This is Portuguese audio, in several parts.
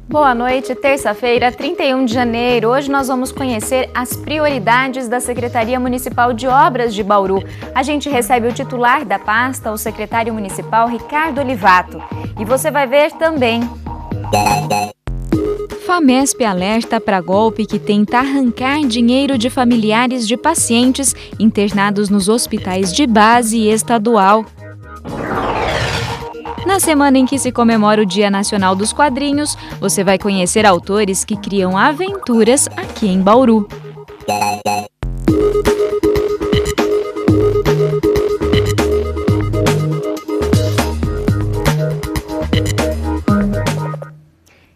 Boa noite, terça-feira, 31 de janeiro. Hoje nós vamos conhecer as prioridades da Secretaria Municipal de Obras de Bauru. A gente recebe o titular da pasta, o secretário municipal Ricardo Olivato. E você vai ver também. FAMESP alerta para golpe que tenta arrancar dinheiro de familiares de pacientes internados nos hospitais de base e estadual. Na semana em que se comemora o Dia Nacional dos Quadrinhos, você vai conhecer autores que criam aventuras aqui em Bauru.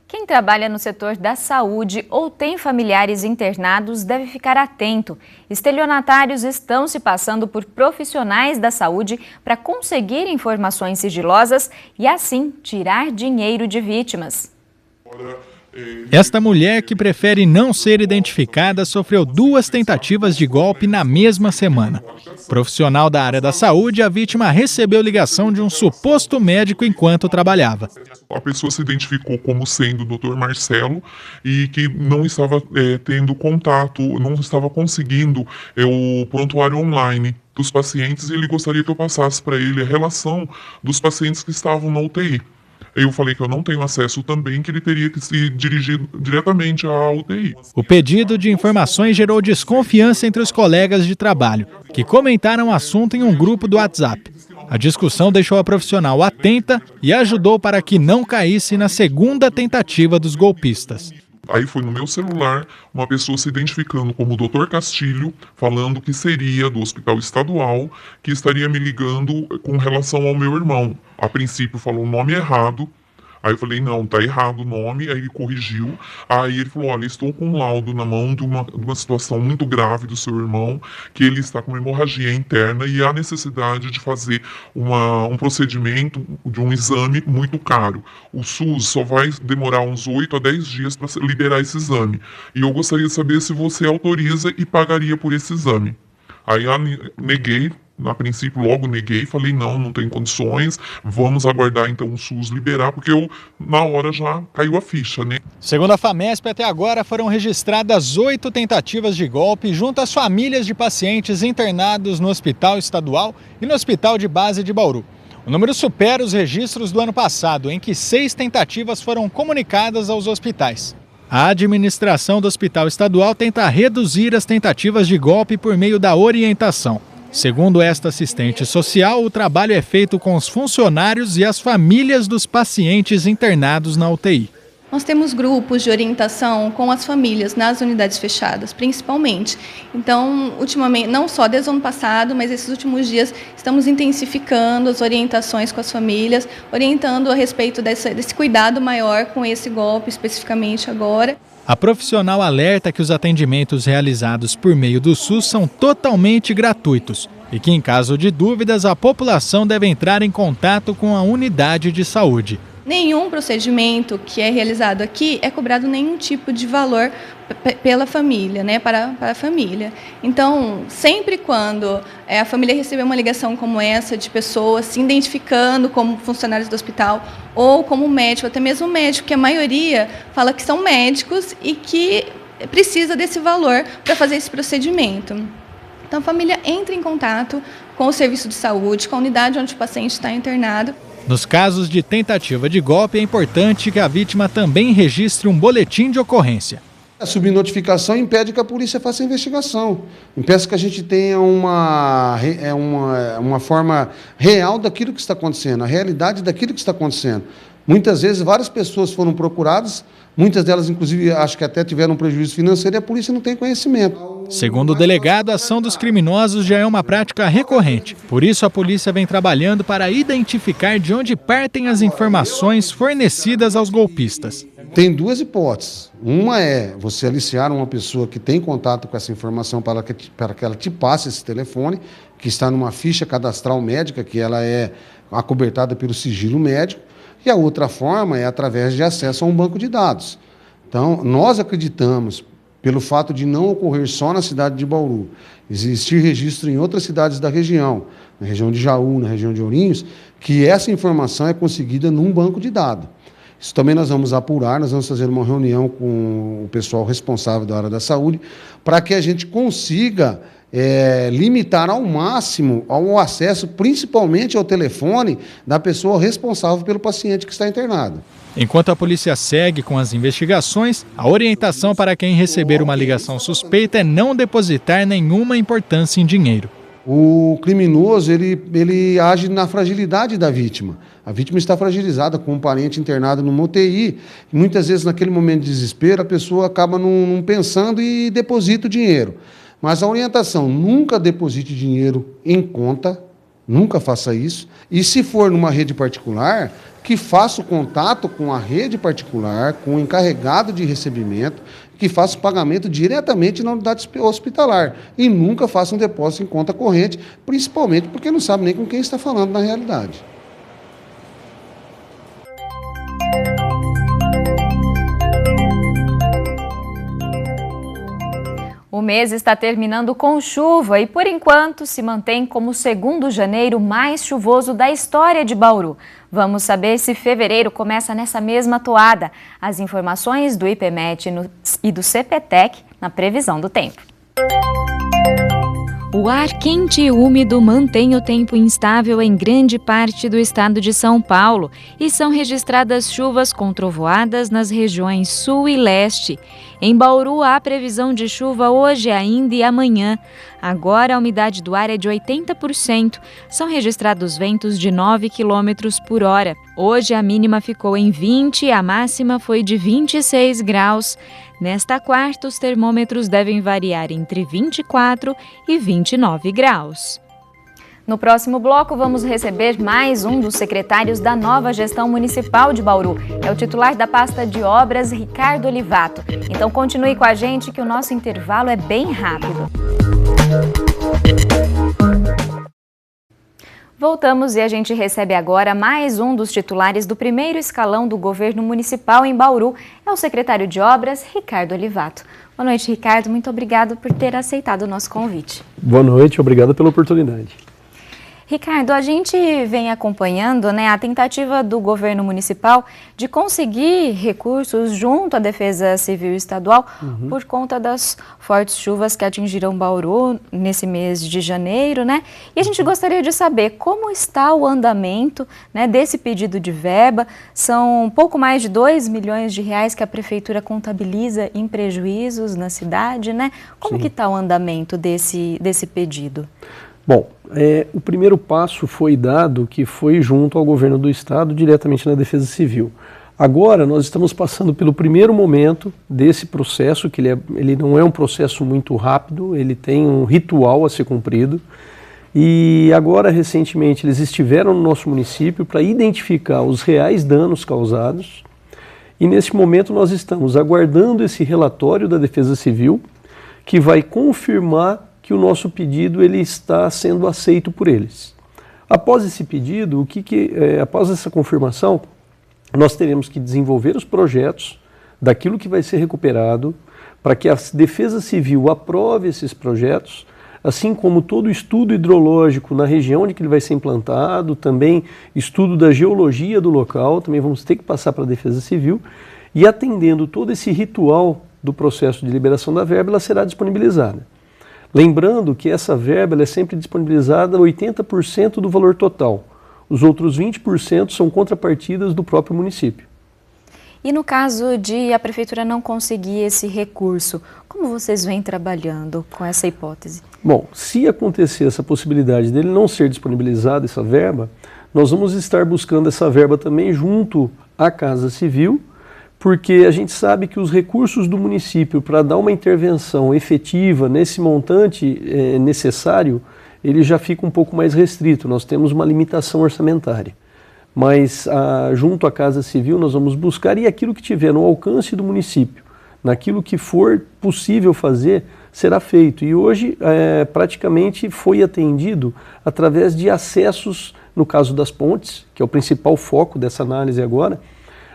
Quem trabalha no setor da saúde ou tem familiares internados deve ficar atento. Estelionatários estão se passando por profissionais da saúde para conseguir informações sigilosas e, assim, tirar dinheiro de vítimas. Esta mulher, que prefere não ser identificada, sofreu 2 tentativas de golpe na mesma semana. Profissional da área da saúde, a vítima recebeu ligação de um suposto médico enquanto trabalhava. A pessoa se identificou como sendo o Dr. Marcelo e que não estava tendo contato, não estava conseguindo o prontuário online dos pacientes, e ele gostaria que eu passasse para ele a relação dos pacientes que estavam na UTI. Eu falei que eu não tenho acesso também, que ele teria que se dirigir diretamente à UTI. O pedido de informações gerou desconfiança entre os colegas de trabalho, que comentaram o assunto em um grupo do WhatsApp. A discussão deixou a profissional atenta e ajudou para que não caísse na segunda tentativa dos golpistas. Aí foi no meu celular uma pessoa se identificando como Dr. Castilho, falando que seria do hospital estadual, que estaria me ligando com relação ao meu irmão. A princípio falou o nome errado. Aí eu falei, não, tá errado o nome. Aí ele corrigiu. Aí ele falou, olha, estou com um laudo na mão de uma situação muito grave do seu irmão, que ele está com uma hemorragia interna e há necessidade de fazer um procedimento de um exame muito caro. O SUS só vai demorar uns 8 a 10 dias para liberar esse exame. E eu gostaria de saber se você autoriza e pagaria por esse exame. Aí eu neguei. A princípio, logo neguei, falei, não tem condições, vamos aguardar então o SUS liberar, porque na hora já caiu a ficha, né? Segundo a FAMESP, até agora foram registradas 8 tentativas de golpe junto às famílias de pacientes internados no Hospital Estadual e no Hospital de Base de Bauru. O número supera os registros do ano passado, em que 6 tentativas foram comunicadas aos hospitais. A administração do Hospital Estadual tenta reduzir as tentativas de golpe por meio da orientação. Segundo esta assistente social, o trabalho é feito com os funcionários e as famílias dos pacientes internados na UTI. Nós temos grupos de orientação com as famílias nas unidades fechadas, principalmente. Então, ultimamente, não só desde o ano passado, mas esses últimos dias, estamos intensificando as orientações com as famílias, orientando a respeito desse cuidado maior com esse golpe, especificamente agora. A profissional alerta que os atendimentos realizados por meio do SUS são totalmente gratuitos e que, em caso de dúvidas, a população deve entrar em contato com a unidade de saúde. Nenhum procedimento que é realizado aqui é cobrado nenhum tipo de valor pela família, né, para a família. Então, sempre quando a família receber uma ligação como essa, de pessoas se identificando como funcionários do hospital ou como médico, até mesmo médico, que a maioria fala que são médicos e que precisa desse valor para fazer esse procedimento. Então, a família entra em contato com o serviço de saúde, com a unidade onde o paciente está internado. Nos casos de tentativa de golpe, é importante que a vítima também registre um boletim de ocorrência. A subnotificação impede que a polícia faça a investigação. Impede que a gente tenha uma forma real daquilo que está acontecendo, a realidade daquilo que está acontecendo. Muitas vezes, várias pessoas foram procuradas, muitas delas, inclusive, acho que até tiveram um prejuízo financeiro e a polícia não tem conhecimento. Segundo o delegado, a ação dos criminosos já é uma prática recorrente. Por isso, a polícia vem trabalhando para identificar de onde partem as informações fornecidas aos golpistas. Tem 2 hipóteses. Uma é você aliciar uma pessoa que tem contato com essa informação para que ela te passe esse telefone, que está numa ficha cadastral médica, que ela é acobertada pelo sigilo médico. E a outra forma é através de acesso a um banco de dados. Então, nós acreditamos, pelo fato de não ocorrer só na cidade de Bauru, existir registro em outras cidades da região, na região de Jaú, na região de Ourinhos, que essa informação é conseguida num banco de dados. Isso também nós vamos apurar, nós vamos fazer uma reunião com o pessoal responsável da área da saúde, para que a gente consiga limitar ao máximo o acesso, principalmente ao telefone, da pessoa responsável pelo paciente que está internado. Enquanto a polícia segue com as investigações, a orientação para quem receber uma ligação suspeita é não depositar nenhuma importância em dinheiro. O criminoso, ele age na fragilidade da vítima. A vítima está fragilizada com um parente internado numa UTI. Muitas vezes, naquele momento de desespero, a pessoa acaba não pensando e deposita o dinheiro. Mas a orientação, nunca deposite dinheiro em conta, nunca faça isso. E se for numa rede particular, que faça o contato com a rede particular, com o encarregado de recebimento, que faça o pagamento diretamente na unidade hospitalar. E nunca faça um depósito em conta corrente, principalmente porque não sabe nem com quem está falando na realidade. O mês está terminando com chuva e, por enquanto, se mantém como o segundo janeiro mais chuvoso da história de Bauru. Vamos saber se fevereiro começa nessa mesma toada. As informações do IPMET e do CPTEC na previsão do tempo. O ar quente e úmido mantém o tempo instável em grande parte do estado de São Paulo e são registradas chuvas com trovoadas nas regiões sul e leste. Em Bauru, há previsão de chuva hoje ainda e amanhã. Agora, a umidade do ar é de 80%. São registrados ventos de 9 km por hora. Hoje, a mínima ficou em 20 e a máxima foi de 26 graus. Nesta quarta, os termômetros devem variar entre 24 e 29 graus. No próximo bloco, vamos receber mais um dos secretários da nova gestão municipal de Bauru. É o titular da pasta de obras, Ricardo Olivato. Então continue com a gente que o nosso intervalo é bem rápido. Voltamos e a gente recebe agora mais um dos titulares do primeiro escalão do governo municipal em Bauru. É o secretário de obras, Ricardo Olivato. Boa noite, Ricardo. Muito obrigado por ter aceitado o nosso convite. Boa noite, obrigado pela oportunidade. Ricardo, a gente vem acompanhando, a tentativa do governo municipal de conseguir recursos junto à Defesa Civil Estadual por conta das fortes chuvas que atingiram Bauru nesse mês de janeiro, E a gente gostaria de saber como está o andamento, desse pedido de verba. São pouco mais de 2 milhões de reais que a Prefeitura contabiliza em prejuízos na cidade, Como que está o andamento desse pedido? Bom, o primeiro passo foi dado, que foi junto ao governo do estado, diretamente na Defesa Civil. Agora nós estamos passando pelo primeiro momento desse processo, que ele não é um processo muito rápido, ele tem um ritual a ser cumprido. E agora, recentemente, eles estiveram no nosso município para identificar os reais danos causados. E nesse momento nós estamos aguardando esse relatório da Defesa Civil, que vai confirmar que o nosso pedido ele está sendo aceito por eles. Após esse pedido, após essa confirmação, nós teremos que desenvolver os projetos daquilo que vai ser recuperado para que a Defesa Civil aprove esses projetos, assim como todo o estudo hidrológico na região onde ele vai ser implantado, também estudo da geologia do local, também vamos ter que passar para a Defesa Civil, e atendendo todo esse ritual do processo de liberação da verba, ela será disponibilizada. Lembrando que essa verba ela é sempre disponibilizada 80% do valor total. Os outros 20% são contrapartidas do próprio município. E no caso de a Prefeitura não conseguir esse recurso, como vocês vêm trabalhando com essa hipótese? Bom, se acontecer essa possibilidade dele não ser disponibilizada, essa verba, nós vamos estar buscando essa verba também junto à Casa Civil, porque a gente sabe que os recursos do município para dar uma intervenção efetiva nesse montante necessário, ele já fica um pouco mais restrito, nós temos uma limitação orçamentária. Mas junto à Casa Civil nós vamos buscar e aquilo que tiver no alcance do município, naquilo que for possível fazer, será feito. E hoje praticamente foi atendido através de acessos, no caso das pontes, que é o principal foco dessa análise agora,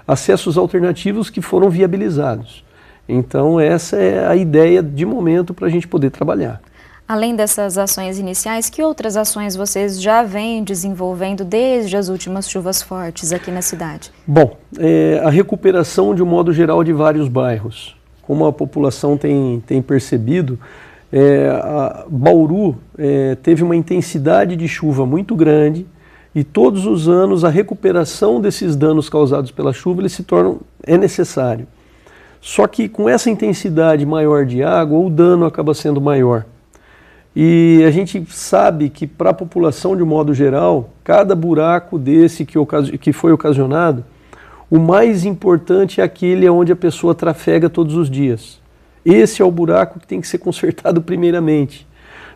acessos alternativos que foram viabilizados. Então essa é a ideia de momento para a gente poder trabalhar. Além dessas ações iniciais, que outras ações vocês já vêm desenvolvendo desde as últimas chuvas fortes aqui na cidade? Bom, a recuperação de um modo geral de vários bairros. Como a população tem percebido, Bauru teve uma intensidade de chuva muito grande e todos os anos a recuperação desses danos causados pela chuva é necessário. Só que com essa intensidade maior de água, o dano acaba sendo maior. E a gente sabe que para a população de um modo geral, cada buraco desse que foi ocasionado, o mais importante é aquele onde a pessoa trafega todos os dias. Esse é o buraco que tem que ser consertado primeiramente.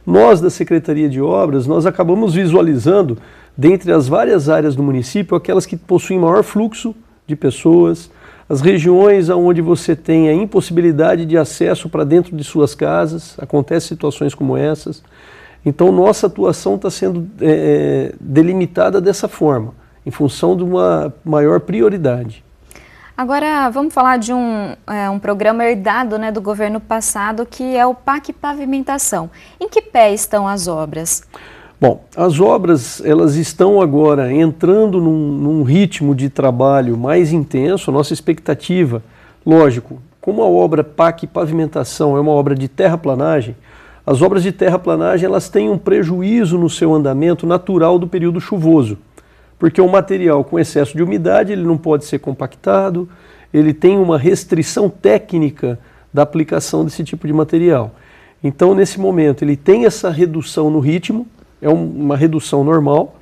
Nós da Secretaria de Obras, nós acabamos visualizando, dentre as várias áreas do município, aquelas que possuem maior fluxo de pessoas, as regiões onde você tem a impossibilidade de acesso para dentro de suas casas, acontecem situações como essas. Então, nossa atuação está sendo delimitada dessa forma, em função de uma maior prioridade. Agora, vamos falar de um programa herdado, né, do governo passado, que é o PAC Pavimentação. Em que pé estão as obras? Bom, as obras elas estão agora entrando num ritmo de trabalho mais intenso. A nossa expectativa, lógico, como a obra PAC Pavimentação é uma obra de terraplanagem, as obras de terraplanagem elas têm um prejuízo no seu andamento natural do período chuvoso, porque o material com excesso de umidade ele não pode ser compactado, ele tem uma restrição técnica da aplicação desse tipo de material. Então, nesse momento, ele tem essa redução no ritmo, é uma redução normal,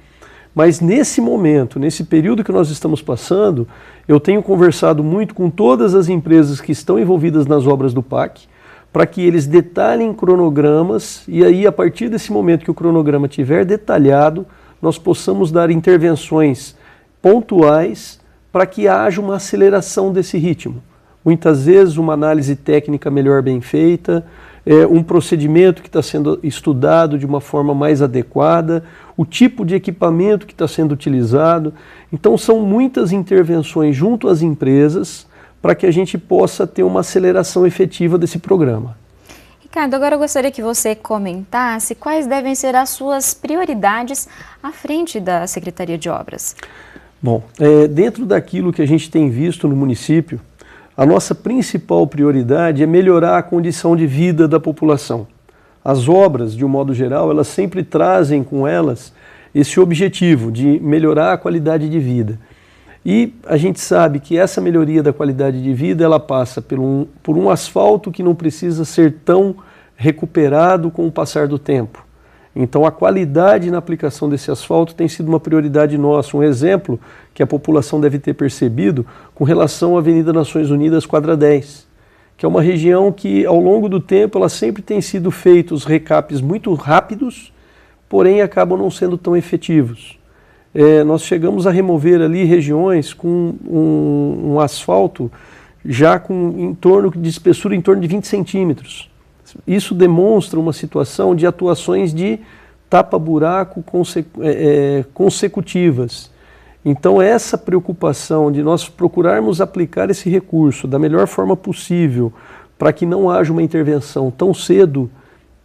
mas nesse momento, nesse período que nós estamos passando, eu tenho conversado muito com todas as empresas que estão envolvidas nas obras do PAC, para que eles detalhem cronogramas e aí, a partir desse momento que o cronograma estiver detalhado, nós possamos dar intervenções pontuais para que haja uma aceleração desse ritmo. Muitas vezes uma análise técnica melhor bem feita, um procedimento que está sendo estudado de uma forma mais adequada, o tipo de equipamento que está sendo utilizado. Então são muitas intervenções junto às empresas para que a gente possa ter uma aceleração efetiva desse programa. Ricardo, agora eu gostaria que você comentasse quais devem ser as suas prioridades à frente da Secretaria de Obras. Bom, dentro daquilo que a gente tem visto no município, a nossa principal prioridade é melhorar a condição de vida da população. As obras, de um modo geral, elas sempre trazem com elas esse objetivo de melhorar a qualidade de vida. E a gente sabe que essa melhoria da qualidade de vida, ela passa por um asfalto que não precisa ser tão recuperado com o passar do tempo. Então a qualidade na aplicação desse asfalto tem sido uma prioridade nossa. Um exemplo que a população deve ter percebido com relação à Avenida Nações Unidas, quadra 10, que é uma região que ao longo do tempo ela sempre tem sido feitos recapes muito rápidos, porém acabam não sendo tão efetivos. Nós chegamos a remover ali regiões com um asfalto já de espessura em torno de 20 centímetros. Isso demonstra uma situação de atuações de tapa-buraco consecutivas. Então essa preocupação de nós procurarmos aplicar esse recurso da melhor forma possível para que não haja uma intervenção tão cedo,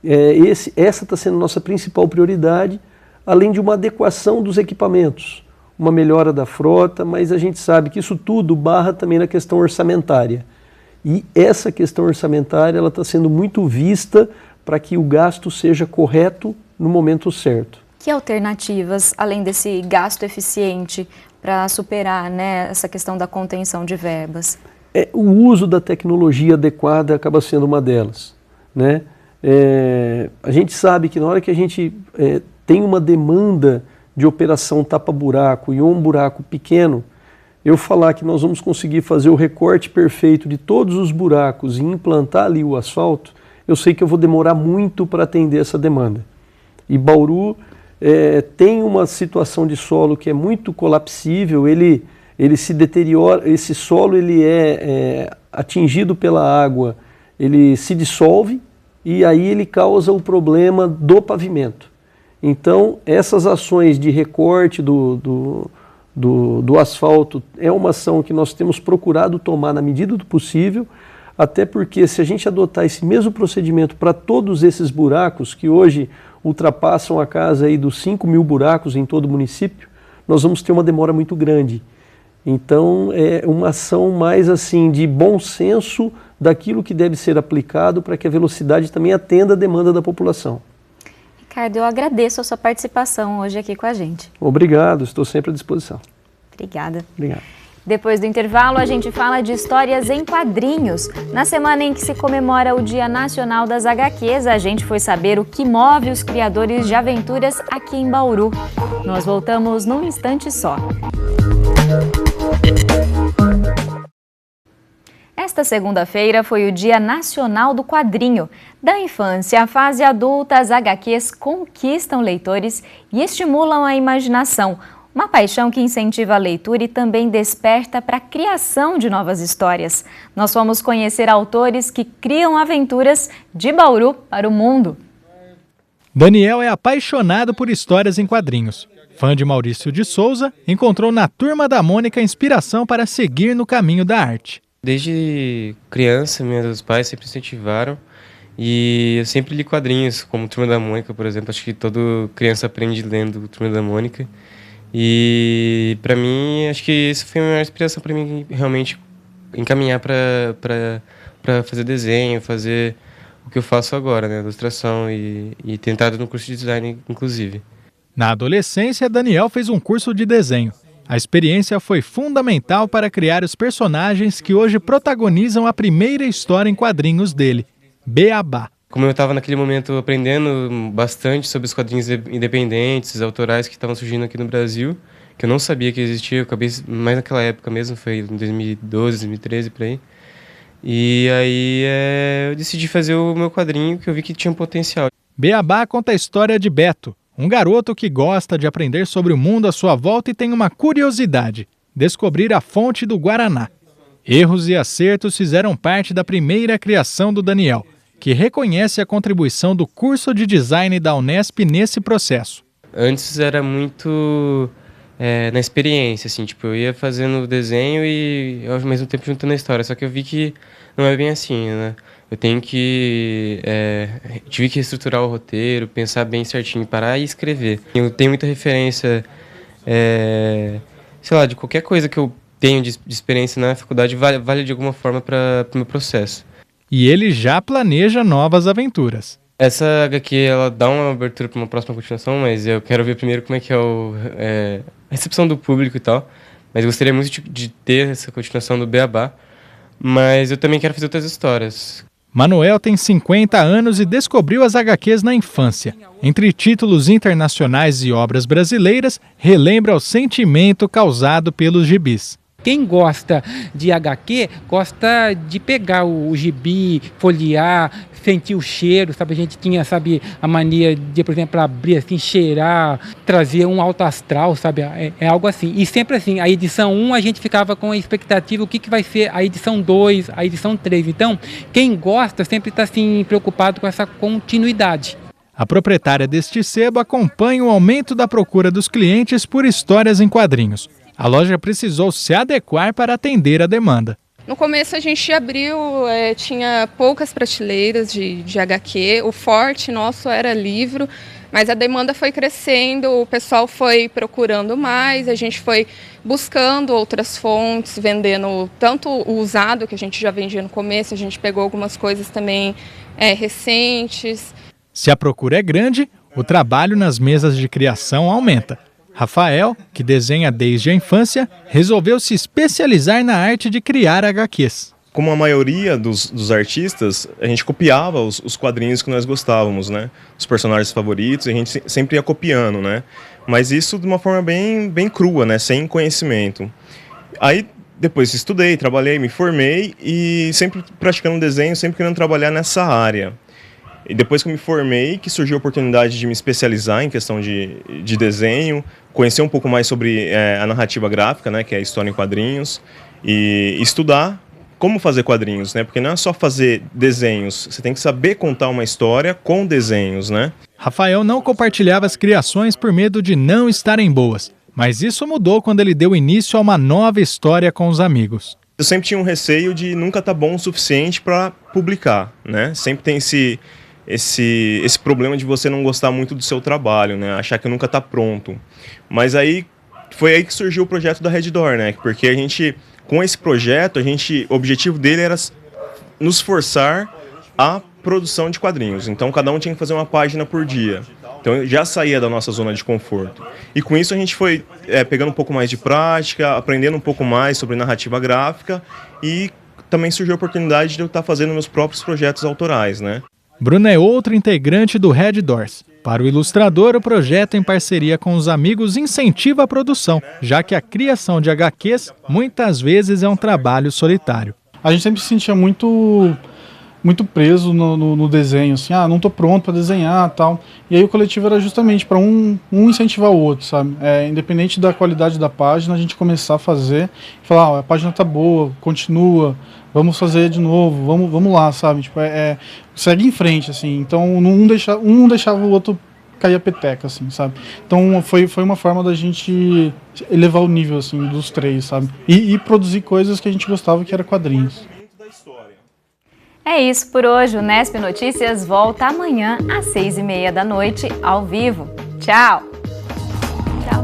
essa está sendo a nossa principal prioridade, além de uma adequação dos equipamentos, uma melhora da frota, mas a gente sabe que isso tudo barra também na questão orçamentária. E essa questão orçamentária ela está sendo muito vista para que o gasto seja correto no momento certo. Que alternativas, além desse gasto eficiente, para superar, né, essa questão da contenção de verbas? O uso da tecnologia adequada acaba sendo uma delas, né? A gente sabe que na hora que a gente tem uma demanda de operação tapa-buraco e um buraco pequeno, eu falar que nós vamos conseguir fazer o recorte perfeito de todos os buracos e implantar ali o asfalto, eu sei que eu vou demorar muito para atender essa demanda. E Bauru tem uma situação de solo que é muito colapsível, ele se deteriora, esse solo ele é atingido pela água, ele se dissolve e aí ele causa o problema do pavimento. Então essas ações de recorte do asfalto é uma ação que nós temos procurado tomar na medida do possível. até porque se a gente adotar esse mesmo procedimento para todos esses buracos, que hoje ultrapassam a casa aí dos 5.000 buracos em todo o município, nós vamos ter uma demora muito grande. Então, é uma ação mais assim de bom senso daquilo que deve ser aplicado para que a velocidade também atenda a demanda da população. Ricardo, eu agradeço a sua participação hoje aqui com a gente. Obrigado, estou sempre à disposição. Obrigada. Obrigado. Depois do intervalo, a gente fala de histórias em quadrinhos. Na semana em que se comemora o Dia Nacional das HQs, a gente foi saber o que move os criadores de aventuras aqui em Bauru. Nós voltamos num instante só. Esta segunda-feira foi o Dia Nacional do Quadrinho. Da infância à fase adulta, as HQs conquistam leitores e estimulam a imaginação. Uma paixão que incentiva a leitura e também desperta para a criação de novas histórias. Nós fomos conhecer autores que criam aventuras de Bauru para o mundo. Daniel é apaixonado por histórias em quadrinhos. Fã de Maurício de Souza, encontrou na Turma da Mônica inspiração para seguir no caminho da arte. Desde criança, meus pais sempre incentivaram e eu sempre li quadrinhos, como Turma da Mônica, por exemplo. Acho que toda criança aprende lendo Turma da Mônica. E para mim, acho que isso foi a maior inspiração para mim realmente encaminhar para fazer desenho, fazer o que eu faço agora, né, ilustração e ter entrado no curso de design, inclusive. Na adolescência, Daniel fez um curso de desenho. A experiência foi fundamental para criar os personagens que hoje protagonizam a primeira história em quadrinhos dele, Beabá. Como eu estava naquele momento aprendendo bastante sobre os quadrinhos independentes, autorais que estavam surgindo aqui no Brasil, que eu não sabia que existia, eu acabei mais naquela época mesmo, foi em 2012, 2013, por aí. E aí eu decidi fazer o meu quadrinho, que eu vi que tinha um potencial. Beabá conta a história de Beto, um garoto que gosta de aprender sobre o mundo à sua volta e tem uma curiosidade: descobrir a fonte do Guaraná. Erros e acertos fizeram parte da primeira criação do Daniel, que reconhece a contribuição do curso de design da Unesp nesse processo. Antes era muito na experiência, assim, tipo, eu ia fazendo o desenho e ao mesmo tempo juntando a história, só que eu vi que não é bem assim, né? Eu tive que reestruturar o roteiro, pensar bem certinho, parar e escrever. Eu tenho muita referência, sei lá, de qualquer coisa que eu tenho de experiência na faculdade vale de alguma forma para o meu processo. E ele já planeja novas aventuras. Essa HQ, ela dá uma abertura para uma próxima continuação, mas eu quero ver primeiro como é que é a recepção do público e tal. Mas eu gostaria muito de ter essa continuação do Beabá, mas eu também quero fazer outras histórias. Manuel tem 50 anos e descobriu as HQs na infância. Entre títulos internacionais e obras brasileiras, relembra o sentimento causado pelos gibis. Quem gosta de HQ, gosta de pegar o gibi, folhear, sentir o cheiro, sabe? A gente tinha, sabe, a mania de, por exemplo, abrir assim, cheirar, trazer um alto astral, sabe? É algo assim. E sempre assim, a edição 1 a gente ficava com a expectativa, o que vai ser a edição 2, a edição 3. Então, quem gosta sempre está assim, preocupado com essa continuidade. A proprietária deste sebo acompanha o aumento da procura dos clientes por histórias em quadrinhos. A loja precisou se adequar para atender a demanda. No começo a gente abriu, tinha poucas prateleiras de HQ, o forte nosso era livro, mas a demanda foi crescendo, o pessoal foi procurando mais, a gente foi buscando outras fontes, vendendo tanto o usado que a gente já vendia no começo, a gente pegou algumas coisas também recentes. Se a procura é grande, o trabalho nas mesas de criação aumenta. Rafael, que desenha desde a infância, resolveu se especializar na arte de criar HQs. Como a maioria dos artistas, a gente copiava os quadrinhos que nós gostávamos, né? Os personagens favoritos, a gente sempre ia copiando, né? Mas isso de uma forma bem crua, né? Sem conhecimento. Aí depois estudei, trabalhei, me formei e sempre praticando desenho, sempre querendo trabalhar nessa área. E depois que eu me formei, que surgiu a oportunidade de me especializar em questão de desenho, conhecer um pouco mais sobre a narrativa gráfica, né, que é a história em quadrinhos, e estudar como fazer quadrinhos, né, porque não é só fazer desenhos, você tem que saber contar uma história com desenhos, né. Rafael não compartilhava as criações por medo de não estarem boas, mas isso mudou quando ele deu início a uma nova história com os amigos. Eu sempre tinha um receio de nunca estar bom o suficiente para publicar, né? Sempre tem esse problema de você não gostar muito do seu trabalho, né? Achar que nunca está pronto. Mas aí foi aí que surgiu o projeto da Reddor, né? Porque a gente, com esse projeto, o objetivo dele era nos forçar a produção de quadrinhos. Então cada um tinha que fazer uma página por dia. Então já saía da nossa zona de conforto. E com isso a gente foi pegando um pouco mais de prática, aprendendo um pouco mais sobre narrativa gráfica e também surgiu a oportunidade de eu estar fazendo meus próprios projetos autorais, né? Bruno é outro integrante do Reddors. Para o ilustrador, o projeto em parceria com os amigos incentiva a produção, já que a criação de HQs muitas vezes é um trabalho solitário. A gente sempre se sentia muito preso no desenho, assim, não tô pronto para desenhar e tal. E aí o coletivo era justamente para um incentivar o outro, sabe? Independente da qualidade da página, a gente começar a fazer e falar, a página tá boa, continua, vamos fazer de novo, vamos lá, sabe? Tipo, segue em frente, assim. Então um não deixava o outro cair a peteca, assim, sabe? Então foi uma forma da gente elevar o nível, assim, dos três, sabe? E produzir coisas que a gente gostava, que era quadrinhos. É isso por hoje. O Nesp Notícias volta amanhã às 6h30 da noite, ao vivo. Tchau! Tchau!